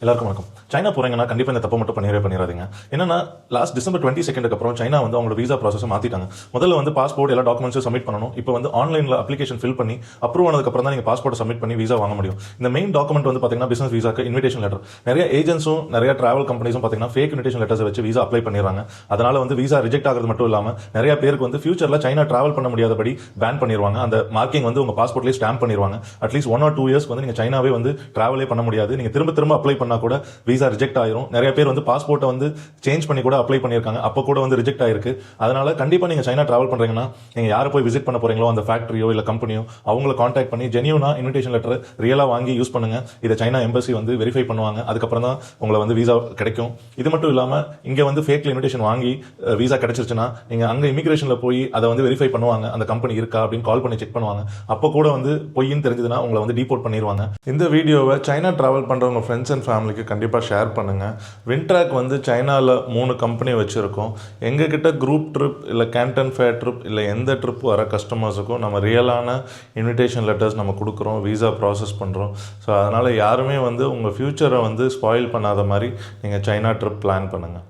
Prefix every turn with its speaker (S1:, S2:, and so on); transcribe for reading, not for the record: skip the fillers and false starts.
S1: எல்லாருக்கும் வணக்கம். சைனா போறீங்கன்னா கண்டிப்பா இந்த தப்பு மட்டும் பண்ணிடாதீங்க. என்னன்னா லாஸ்ட் டிசம்பர் 22 அப்புறம் சைனா வந்து அவங்களோட விசா ப்ராசஸ் மாத்திட்டாங்க. முதல்ல வந்து பாஸ்போர்ட் எல்லா டாக்குமெண்ட்ஸும் சப்மிட் பண்ணணும். இப்போ வந்து ஆன்லைன்ல அப்ளிகேஷன் ஃபில் பண்ணி அப்ரூவ் ஆனதுக்கு அப்புறம் தான் நீங்க பாஸ்போர்ட் சப்மிட் பண்ணி விசா வாங்க முடியும். இந்த மெயின் டாக்குமெண்ட் வந்து பாத்தீங்கன்னா பிசினஸ் விசாக்கு இன்விடேஷன் லெட்டர். நிறைய ஏஜென்ட்ஸும் நிறைய டிராவல் கம்பெனிஸும் பாத்தீங்கன்னா ஃபேக் இன்விடேஷன் லெட்டர்ஸ் வச்சு விசா அப்ளை பண்ணிடுறாங்க. அதனால வந்து விசா ரிஜெக்ட் ஆகிறது மட்டும் இல்லாம நிறைய பேருக்கு வந்து ஃபியூச்சர்ல சைனா டிராவல் பண்ண முடியாதபடி பேன் பண்ணிடுவாங்க. அந்த மார்க்கிங் வந்து உங்க பாஸ்போர்ட்லேயே ஸ்டாம்ப் பண்ணிடுவாங்க. அட்லீஸ்ட் 1 or 2 இயர்ஸ் வந்து நீங்க சைனாவே வந்து டிராவலே பண்ண முடியாது. நீங்க திரும்ப அப்ளை பண்ணா கூட விசா ரிஜெக்ட் ஆயிரும். நிறைய பேர் வந்து பாஸ்போர்ட்டை வந்து சேஞ்ச் பண்ணி கூட அப்ளை பண்ணியிருக்காங்க. அப்போ கூட வந்து ரிஜெக்ட் ஆயிருக்கு. அதனால கண்டிப்பா நீங்க சைனா டிராவல் பண்றீங்கன்னா நீங்க யாரை போய் விசிட் பண்ண போறீங்களோ அந்த ஃபேக்டரியோ இல்ல கம்பெனியோ அவங்கள கான்டாக்ட் பண்ணி ஜெனியூனா இன்விடேஷன் லெட்டர் ரியலா வாங்கி யூஸ் பண்ணுங்க. இதை சைனா எம்பசி வந்து வெரிஃபை பண்ணுவாங்க. அதுக்கப்புறம் தான் உங்களை வந்து விசா கிடைக்கும். இது மட்டும் இல்லாம இங்க வந்து ஃபேக்ல இன்விடேஷன் வாங்கி விசா கிடைச்சிருச்சுன்னா நீங்க அங்க இமிகிரேஷன்ல போய் அதை வந்து வெரிஃபை பண்ணுவாங்க. அந்த கம்பெனி இருக்கா அப்படின்னு கால் பண்ணி செக் பண்ணுவாங்க. அப்போ கூட வந்து பொய்ன்னு தெரிஞ்சதுன்னா உங்களை வந்து டீபோர்ட் பண்ணிடுவாங்க. இந்த வீடியோவை சைனா டிராவல் பண்றவங்க ஃப்ரெண்ட்ஸ் அண்ட் ஃபேமிலிக்கு கண்டிப்பா ஷேர் பண்ணுங்க. வின்ட்ராக் வந்து சைனாவில் 3 கம்பெனி வச்சுருக்கோம். எங்ககிட்ட குரூப் ட்ரிப் இல்லை கேண்டன் ஃபேர் ட்ரிப் இல்லை எந்த ட்ரிப் வர கஸ்டமர்ஸுக்கும் நம்ம ரியலான இன்விடேஷன் லெட்டர்ஸ் நம்ம கொடுக்குறோம், விசா ப்ராசஸ் பண்ணுறோம். ஸோ அதனால் யாருமே வந்து உங்கள் ஃப்யூச்சரை வந்து ஸ்பாயில் பண்ணாத மாதிரி நீங்கள் சைனா ட்ரிப் பிளான் பண்ணுங்கள்.